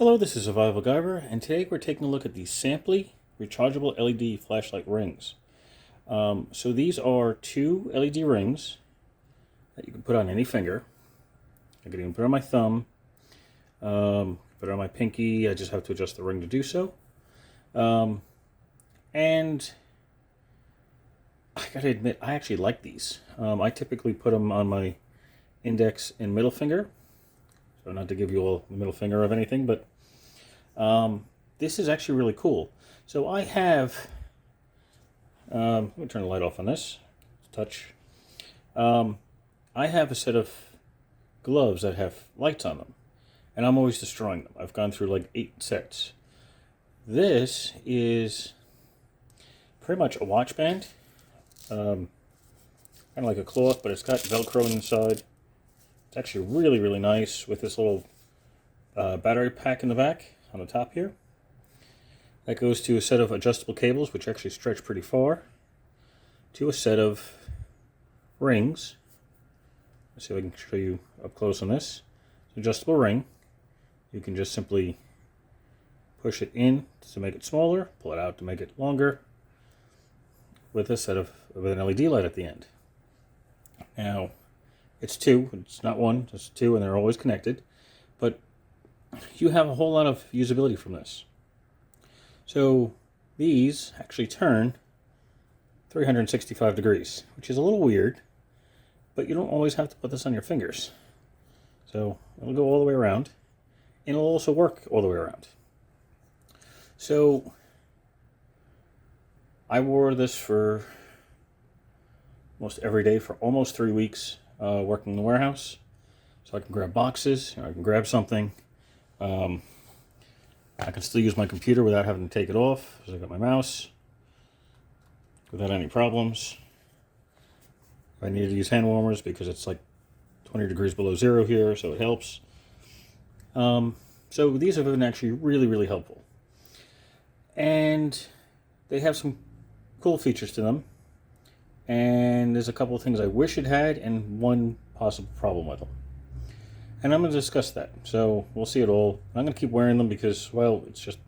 Hello, this is Survival-gyver, and today we're taking a look at the Samply rechargeable LED flashlight rings. So these are two LED rings that you can put on any finger. I can even put it on my thumb, put it on my pinky. I just have to adjust the ring to do so. And I gotta admit, I actually like these. I typically put them on my index and middle finger. So not to give you all the middle finger of anything, but this is actually really cool. So I have, let me turn the light off on this, touch. I have a set of gloves that have lights on them, and I'm always destroying them. I've gone through like 8 sets. This is pretty much a watch band, kind of like a cloth, but it's got Velcro inside. It's actually really, really nice with this little battery pack in the back on the top here. That goes to a set of adjustable cables, which actually stretch pretty far, to a set of rings. Let's see if I can show you up close on this. It's an adjustable ring. You can just simply push it in to make it smaller, pull it out to make it longer, with a set of with an LED light at the end. Now, it's two, it's not one, it's two, and they're always connected. But you have a whole lot of usability from this. So these actually turn 365 degrees, which is a little weird, but you don't always have to put this on your fingers. So it'll go all the way around, and it'll also work all the way around. So I wore this for almost every day for almost 3 weeks. Working in the warehouse, so I can grab boxes, I can grab something. I can still use my computer without having to take it off, because I got my mouse without any problems. I need to use hand warmers because it's like 20 degrees below zero here, so it helps. So these have been actually really, really helpful, and they have some cool features to them. And there's a couple of things I wish it had, and one possible problem with them. And I'm going to discuss that. So we'll see it all. I'm going to keep wearing them because, well, it's just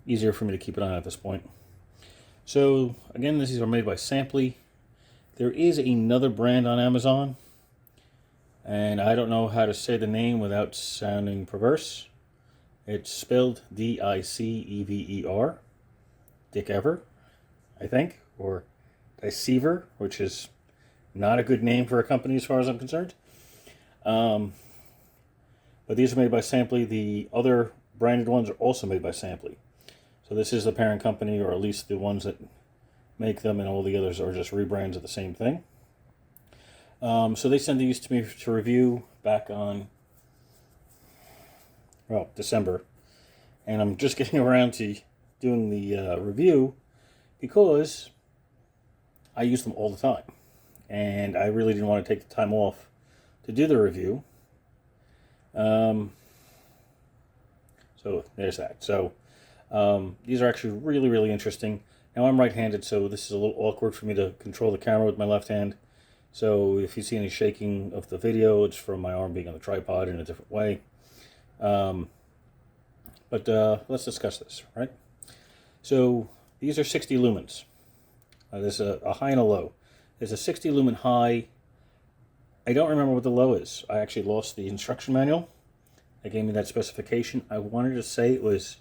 easier for me to keep it on at this point. So again, these are made by Samply. There is another brand on Amazon, and I don't know how to say the name without sounding perverse. It's spelled D-I-C-E-V-E-R. Dick Ever, I think, or Deceiver, which is not a good name for a company as far as I'm concerned. But these are made by Samply. The other branded ones are also made by Samply. So this is the parent company, or at least the ones that make them, and all the others are just rebrands of the same thing. So they sent these to me to review back on, well, December. And I'm just getting around to doing the review because I use them all the time, and I really didn't want to take the time off to do the review. So there's that. So these are actually really, really interesting. Now I'm right-handed, so this is a little awkward for me to control the camera with my left hand. So if you see any shaking of the video, it's from my arm being on the tripod in a different way. But let's discuss this, right? So these are 60 lumens. There's a high and a low. There's a 60 lumen high. I don't remember what the low is. I actually lost the instruction manual. They gave me that specification. I wanted to say it was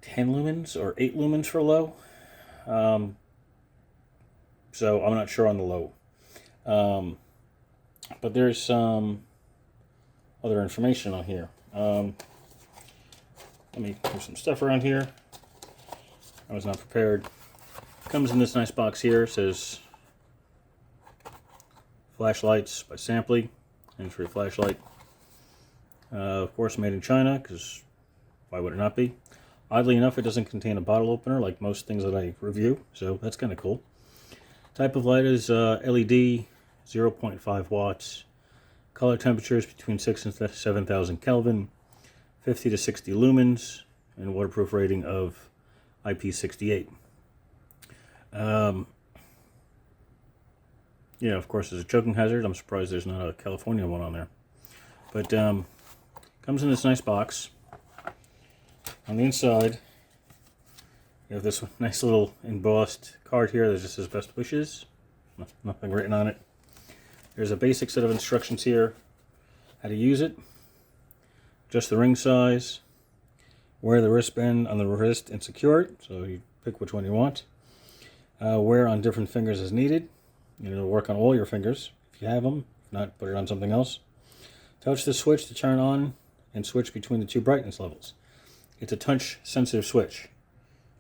10 lumens or 8 lumens for low. So I'm not sure on the low. But there's some other information on here. Let me move some stuff around here. I was not prepared. Comes in this nice box here. It says flashlights by Samply, hands-free flashlight. Of course, made in China, because why would it not be? Oddly enough, it doesn't contain a bottle opener like most things that I review, so that's kind of cool. Type of light is LED, 0.5 watts. Color temperature is between 6 and 7,000 Kelvin, 50 to 60 lumens, and waterproof rating of IP68. Yeah, of course, there's a choking hazard. I'm surprised there's not a California one on there. But comes in this nice box. On the inside, you have this nice little embossed card here that just says best wishes. Nothing written on it. There's a basic set of instructions here. How to use it. Just the ring size. Wear the wristband on the wrist and secure it. So you pick which one you want. Wear on different fingers as needed. It'll work on all your fingers if you have them. If not, put it on something else. Touch the switch to turn on and switch between the two brightness levels. It's a touch sensitive switch.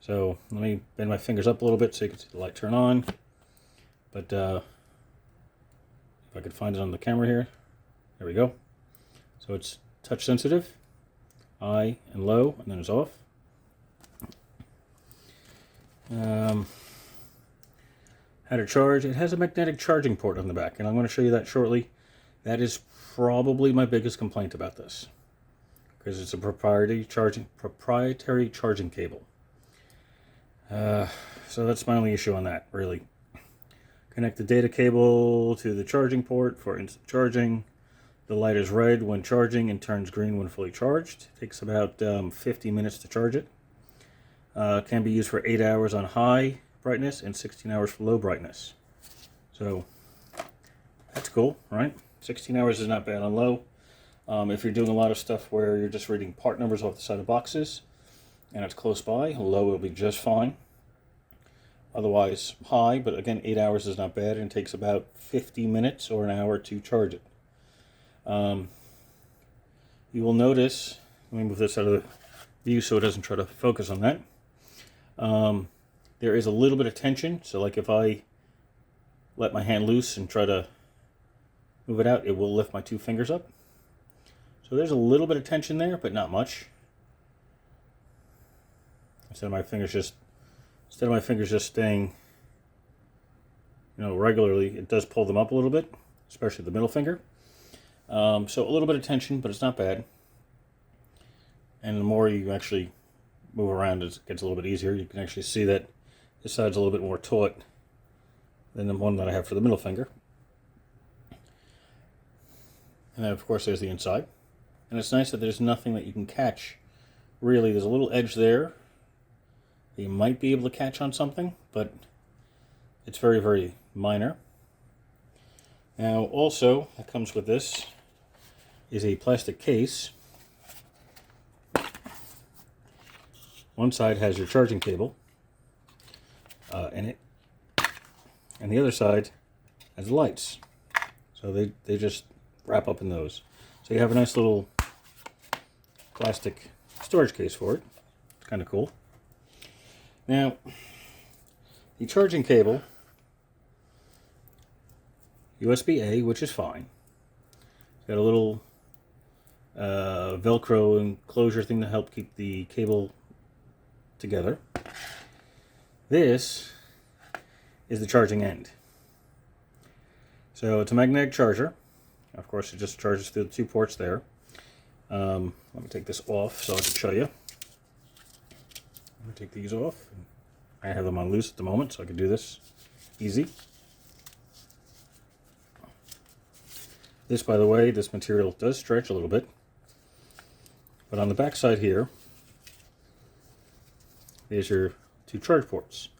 So let me bend my fingers up a little bit so you can see the light turn on. But if I could find it on the camera here. There we go. So it's touch sensitive. High and low, and then it's off. How to charge. It has a magnetic charging port on the back, and I'm going to show you that shortly. That is probably my biggest complaint about this, because it's a proprietary charging cable. So that's my only issue on that, really. Connect the data cable to the charging port for instant charging. The light is red when charging and turns green when fully charged. It takes about 50 minutes to charge it. Can be used for 8 hours on high brightness and 16 hours for low brightness. So that's cool, right? 16 hours is not bad on low. If you're doing a lot of stuff where you're just reading part numbers off the side of boxes and it's close by, low will be just fine. Otherwise high, but again 8 hours is not bad, and it takes about 50 minutes or an hour to charge it. You will notice, let me move this out of the view so it doesn't try to focus on that. There is a little bit of tension, so like if I let my hand loose and try to move it out, it will lift my two fingers up. So there's a little bit of tension there, but not much. Instead of my fingers just staying, regularly, it does pull them up a little bit, especially the middle finger. So a little bit of tension, but it's not bad. And the more you actually move around, it gets a little bit easier. You can actually see that this side's a little bit more taut than the one that I have for the middle finger. And then, of course, there's the inside. And it's nice that there's nothing that you can catch. Really, there's a little edge there that you might be able to catch on something, but it's very, very minor. Now, also, that comes with this is a plastic case. One side has your charging cable in it, and the other side has the lights. So they just wrap up in those. So you have a nice little plastic storage case for it. It's kind of cool. Now, the charging cable, USB-A, which is fine. It's got a little Velcro enclosure thing to help keep the cable together. This is the charging end. So it's a magnetic charger. Of course, it just charges through the two ports there. Let me take this off so I can show you. Let me take these off. I have them on loose at the moment, so I can do this easy. This, by the way, this material does stretch a little bit. But on the back side here, there's your two charge ports.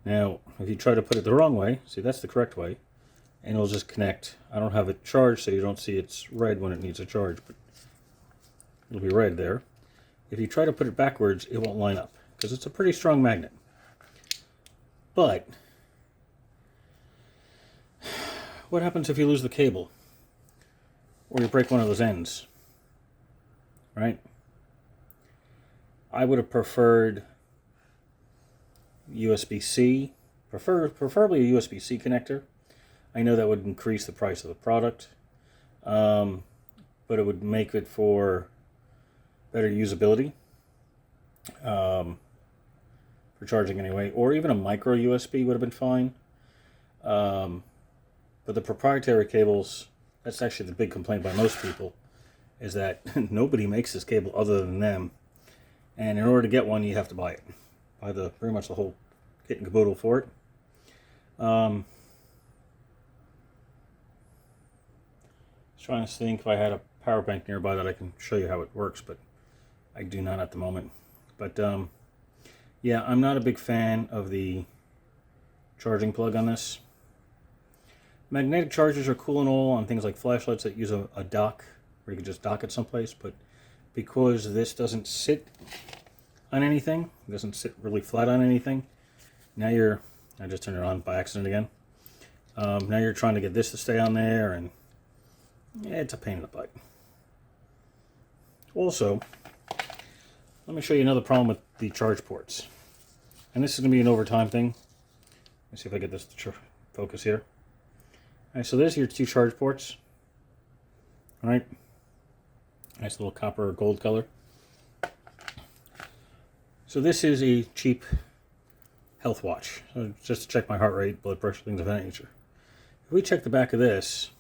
Now, if you try to put it the wrong way, see, that's the correct way, and it'll just connect. I don't have it charged, so you don't see it's red when it needs a charge, but it'll be red there. If you try to put it backwards, it won't line up, because it's a pretty strong magnet. But what happens if you lose the cable? Or you break one of those ends? Right? I would have preferred USB-C, preferably a USB-C connector. I know that would increase the price of the product, but it would make it for better usability for charging anyway. Or even a micro USB would have been fine. But the proprietary cables, that's actually the big complaint by most people, is that nobody makes this cable other than them. And in order to get one, you have to buy it. Buy pretty much the whole kit and caboodle for it. Just trying to think if I had a power bank nearby that I can show you how it works, but I do not at the moment. But yeah, I'm not a big fan of the charging plug on this. Magnetic chargers are cool and all on things like flashlights that use a dock, where you can just dock it someplace, but because this doesn't sit on anything, it doesn't sit really flat on anything, now I just turned it on by accident again. Now you're trying to get this to stay on there, and yeah, it's a pain in the butt. Also, let me show you another problem with the charge ports. And this is going to be an overtime thing. Let me see if I get this to focus here. Alright, so there's your two charge ports. Alright. Nice little copper or gold color. So this is a cheap health watch. So just to check my heart rate, blood pressure, things of that nature. If we check the back of this,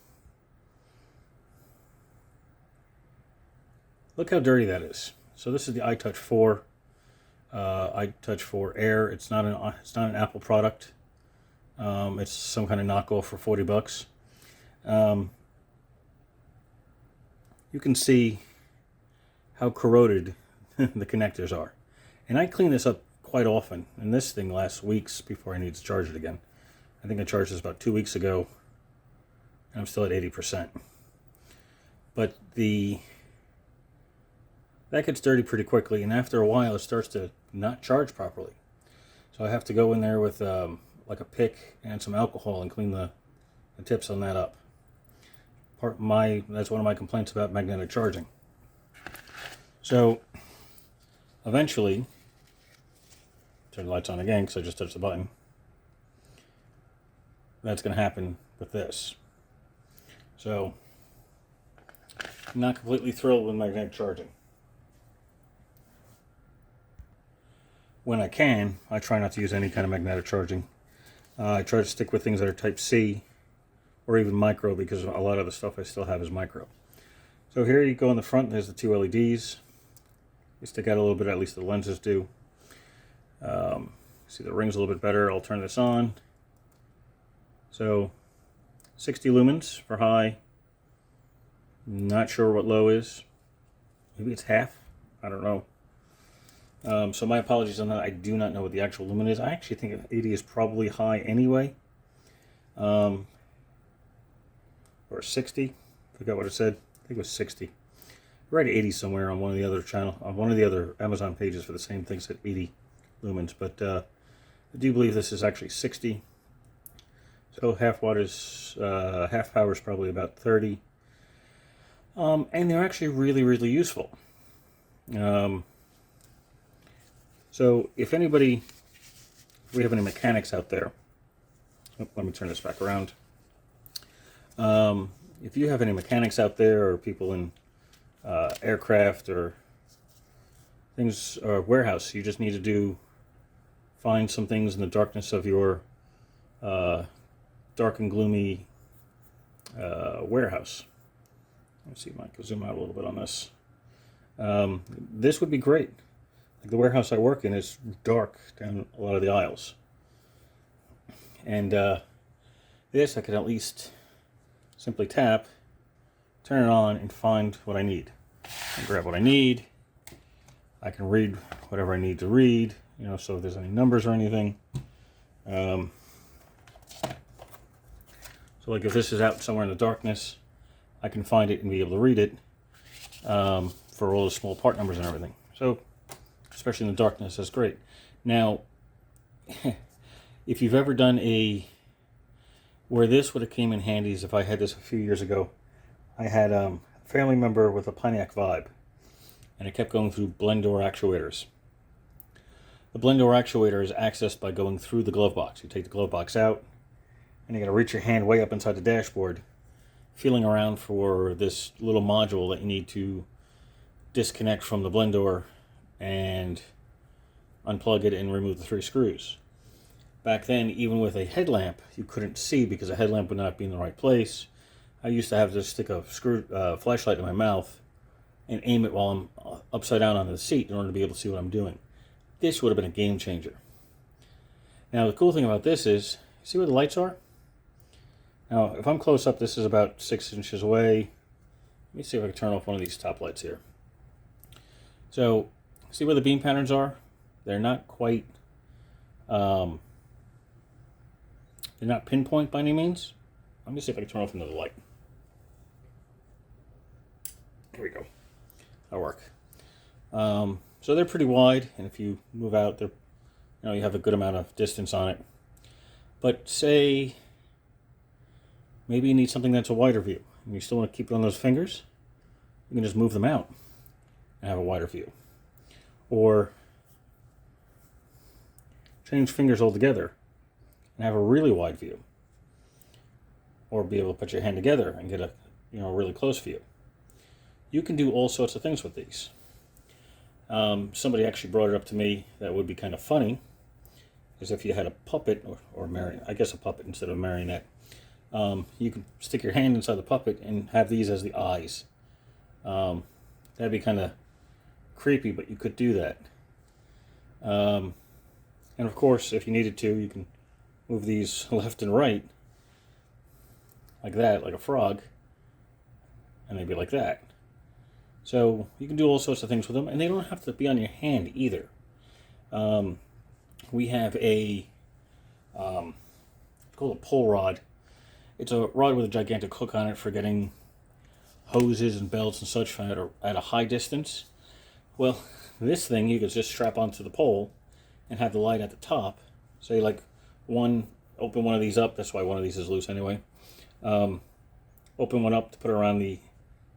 look how dirty that is. So this is the iTouch 4. iTouch 4 Air. It's not an Apple product. It's some kind of knockoff for $40. You can see how corroded the connectors are. And I clean this up quite often. And this thing lasts weeks before I need to charge it again. I think I charged this about 2 weeks ago. And I'm still at 80%. But that gets dirty pretty quickly. And after a while, it starts to not charge properly. So I have to go in there with like a pick and some alcohol and clean the tips on that up. That's one of my complaints about magnetic charging. So eventually, turn the lights on again because I just touched the button. That's going to happen with this. So I'm not completely thrilled with magnetic charging. When I can, I try not to use any kind of magnetic charging. I try to stick with things that are type C or even micro, because a lot of the stuff I still have is micro. So here you go in the front, there's the two LEDs. They stick out a little bit, at least the lenses do. See the ring's a little bit better. I'll turn this on. So 60 lumens for high. Not sure what low is. Maybe it's half. I don't know. So my apologies on that. I do not know what the actual lumen is. I actually think 80 is probably high anyway. Or 60. Forgot what it said. I think it was 60. I read 80 somewhere on one of the other Amazon pages for the same thing, said 80 lumens. But I do believe this is actually 60. So half power is probably about 30. And they're actually really, really useful. So if we have any mechanics out there, let me turn this back around. If you have any mechanics out there, or people in aircraft or things, or warehouse, you just need to find some things in the darkness of your dark and gloomy warehouse. Let's see if I can zoom out a little bit on this. This would be great. Like the warehouse I work in is dark down a lot of the aisles. And this I could at least simply tap, turn it on, and find what I need. I grab what I need. I can read whatever I need to read, so if there's any numbers or anything. So like if this is out somewhere in the darkness, I can find it and be able to read it for all the small part numbers and everything. So, especially in the darkness, that's great. Now, if you've ever done where this would have came in handy is if I had this a few years ago. I had a family member with a Pontiac Vibe, and it kept going through blend door actuators. The blend door actuator is accessed by going through the glove box. You take the glove box out, and you got to reach your hand way up inside the dashboard, feeling around for this little module that you need to disconnect from the blend door and unplug it and remove the 3 screws. Back then, even with a headlamp, you couldn't see because a headlamp would not be in the right place. I used to have to stick a flashlight in my mouth and aim it while I'm upside down on the seat in order to be able to see what I'm doing. This would have been a game changer. Now, the cool thing about this is, see where the lights are? Now, if I'm close up, this is about 6 inches away. Let me see if I can turn off one of these top lights here. So, See where the beam patterns are? They're not quite, they're not pinpoint by any means. Let me see if I can turn off another light. Here we go. That'll work. So they're pretty wide, and if you move out, they're, you have a good amount of distance on it. But say maybe you need something that's a wider view, and you still want to keep it on those fingers, you can just move them out and have a wider view. Or change fingers altogether and have a really wide view. Or be able to put your hand together and get a really close view. You can do all sorts of things with these. Somebody actually brought it up to me that would be kind of funny, is if you had a puppet, or I guess a puppet instead of a marionette. You could stick your hand inside the puppet and have these as the eyes. That'd be kind of creepy, but you could do that. And of course, if you needed to, you can move these left and right, like that, like a frog, and maybe like that. So you can do all sorts of things with them, and they don't have to be on your hand either. We have it's called a pull rod. It's a rod with a gigantic hook on it for getting hoses and belts and such at a high distance. Well, this thing you could just strap onto the pole and have the light at the top. Say like open one of these up. That's why one of these is loose anyway. Open one up to put it around the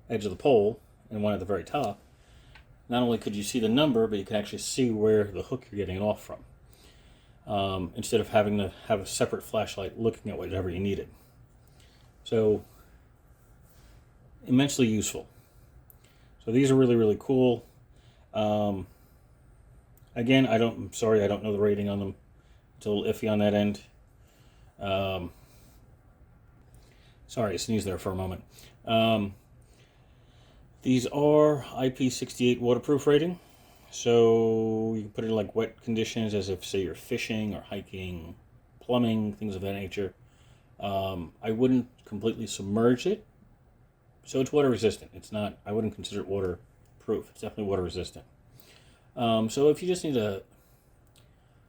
edge of the pole, and one at the very top. Not only could you see the number, but you can actually see where the hook you're getting it off from. Instead of having to have a separate flashlight looking at whatever you needed. So, immensely useful. So these are really, really cool. Again, I'm sorry, I don't know the rating on them. It's a little iffy on that end. Sorry, I sneezed there for a moment. These are IP68 waterproof rating. So you can put it in like wet conditions, as if, say, you're fishing or hiking, plumbing, things of that nature. I wouldn't completely submerge it. So it's water resistant. I wouldn't consider it waterproof. It's definitely water resistant. So if you just need a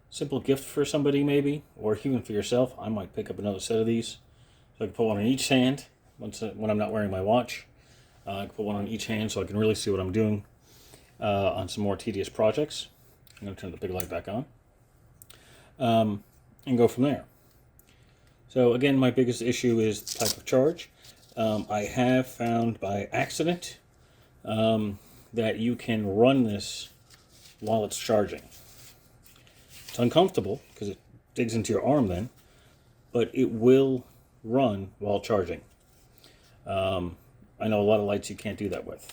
simple gift for somebody maybe, or even for yourself, I might pick up another set of these. So I can put one on each hand when I'm not wearing my watch. I can put one on each hand so I can really see what I'm doing on some more tedious projects. I'm going to turn the big light back on. And go from there. So again, my biggest issue is the type of charge. I have found by accident that you can run this while it's charging. It's uncomfortable because it digs into your arm then, but it will run while charging. I know a lot of lights you can't do that with.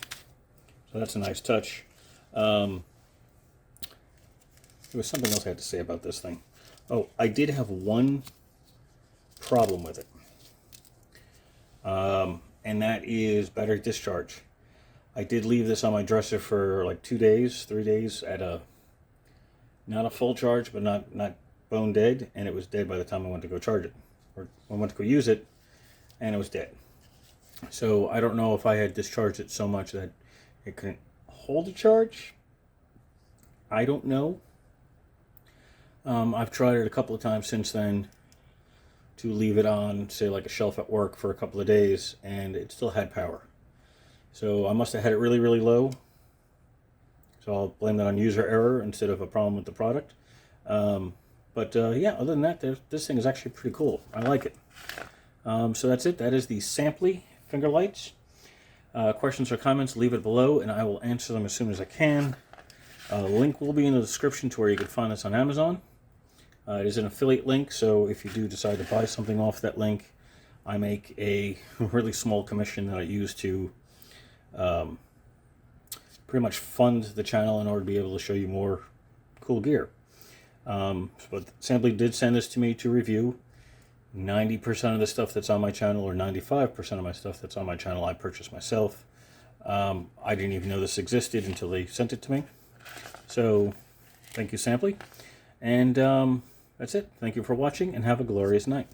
So that's a nice touch. There was something else I had to say about this thing. Oh, I did have one problem with it. And that is battery discharge. I did leave this on my dresser for like 2 days, 3 days at not a full charge, but not bone dead, and it was dead by the time I went to go charge it. Or I went to go use it, and it was dead. So I don't know if I had discharged it so much that it couldn't hold a charge. I don't know. I've tried it a couple of times since then to leave it on, say, like a shelf at work for a couple of days, and it still had power. So I must have had it really, really low. So I'll blame that on user error instead of a problem with the product. Yeah, other than that, this thing is actually pretty cool. I like it. So that's it. That is the Samply finger lights. Questions or comments, leave it below, and I will answer them as soon as I can. Link will be in the description to where you can find this on Amazon. It is an affiliate link, so if you do decide to buy something off that link, I make a really small commission that I use to pretty much fund the channel in order to be able to show you more cool gear. But Samply did send this to me to review. 90% of the stuff that's on my channel, or 95% of my stuff that's on my channel, I purchased myself. I didn't even know this existed until they sent it to me. So, thank you, Samply. And that's it. Thank you for watching, and have a glorious night.